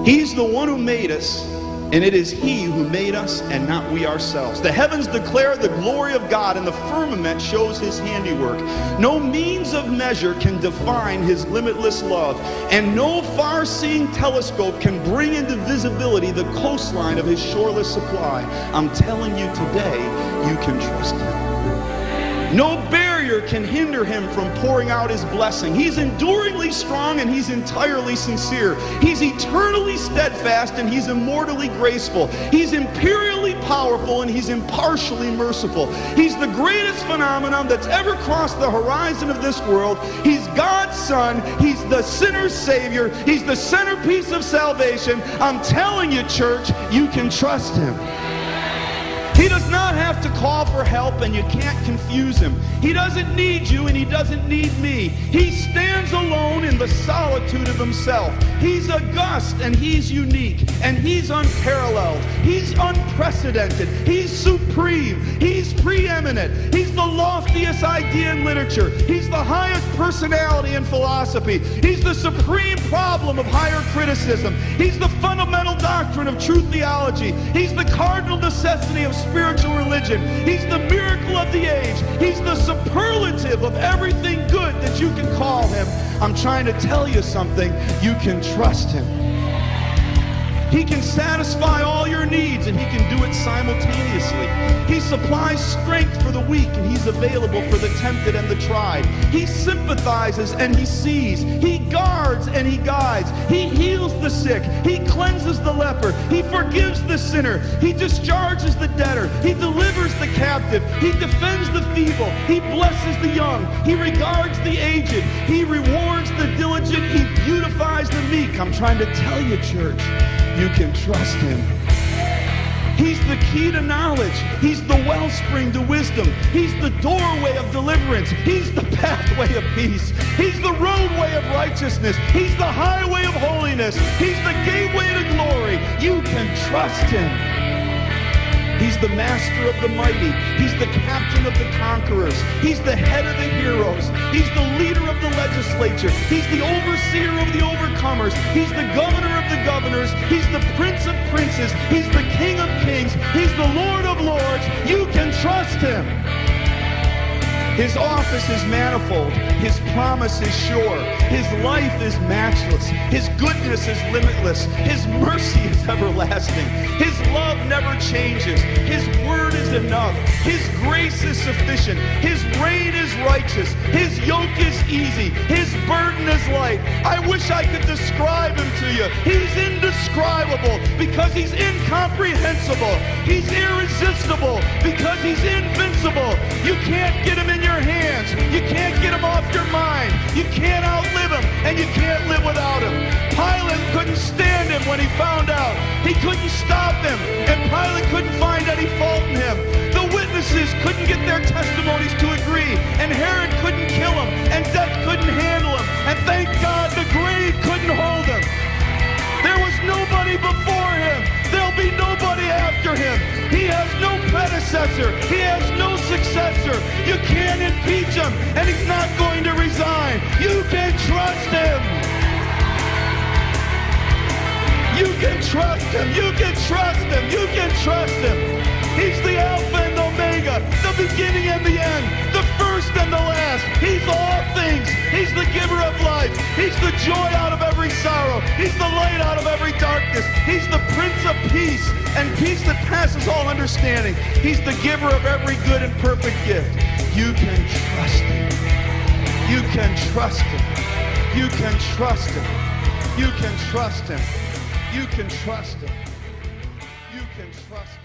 He's the one who made us, and it is He who made us and not we ourselves. The heavens declare the glory of God, and the firmament shows His handiwork. No means of measure can define His limitless love, and no far-seeing telescope can bring into visibility the coastline of His shoreless supply. I'm telling you today, you can trust Him. No barrier can hinder Him from pouring out His blessing. He's enduringly strong and He's entirely sincere. He's eternally steadfast and He's immortally graceful. He's imperially powerful and He's impartially merciful. He's the greatest phenomenon that's ever crossed the horizon of this world. He's God's Son. He's the sinner's Savior. He's the centerpiece of salvation. I'm telling you, church, you can trust Him. He does not have to call for help, and you can't confuse Him. He doesn't need you, and He doesn't need me. He stands alone in the solitude of Himself. He's august, and He's unique, and He's unparalleled. He's unprecedented. He's supreme. He's preeminent. He's the loftiest idea in literature. He's the highest personality in philosophy. He's the supreme problem of higher criticism. He's the fundamental doctrine of true theology. He's the cardinal necessity of spiritual religion. He's the miracle of the age. He's the superlative of everything good that you can call Him. I'm trying to tell you something. You can trust Him. He can satisfy all your needs, and He can do it simultaneously. He supplies strength for the weak, and He's available for the tempted and the tried. He sympathizes and He sees. He guards and He guides. He heals the sick. He cleanses the leper. He forgives the sinner. He discharges the debtor. He delivers the captive. He defends the feeble. He blesses the young. He regards the aged. He rewards the diligent. He beautifies the meek. I'm trying to tell you, church, you can trust Him. He's the key to knowledge. He's the wellspring to wisdom. He's the doorway of deliverance. He's the pathway of peace. He's the roadway of righteousness. He's the highway of holiness. He's the gateway to glory. You can trust Him. He's the master of the mighty. He's the captain of the conquerors. He's the head of the heroes. He's the leader of the legislature. He's the overseer of the overcomers. He's the governor of the governors. He's the prince of princes. He's the king of kings. He's the Lord of lords. You can trust Him. His office is manifold. His promise is sure. His life is matchless. His goodness is limitless. His mercy is everlasting. His love never changes. His word is enough. His grace is sufficient. His reign is righteous. His yoke is easy. His burden is light. I wish I could describe Him to you. He's indescribable because He's incomprehensible. He's irresistible because He's invincible. You can't get Him in your hands. You can't get Him off your mind. You can't outlive Him, and you can't live without Him. Pilate couldn't stand Him when he found out. He couldn't stop Him, and Pilate couldn't find any fault in Him. The witnesses couldn't get their testimonies to agree, and Herod couldn't kill Him, and death couldn't handle Him, and thank God the grave couldn't hold Him. There was nobody before Him. There'll be nobody after Him. He has no predecessor. He has no successor. You can't impeach Him, and He's not going to resign. You can trust Him. You can trust Him. You can trust Him. You can trust Him. He's the Alpha and Omega, the beginning and the end, the first and the last. He's all things. He's the giver of life. He's the joy out of every sorrow. He's the light out of every darkness. He's the Prince of Peace, and peace that passes all understanding. He's the giver of every good and perfect gift. You can trust Him. You can trust Him. You can trust Him. You can trust Him. You can trust Him. You can trust Him.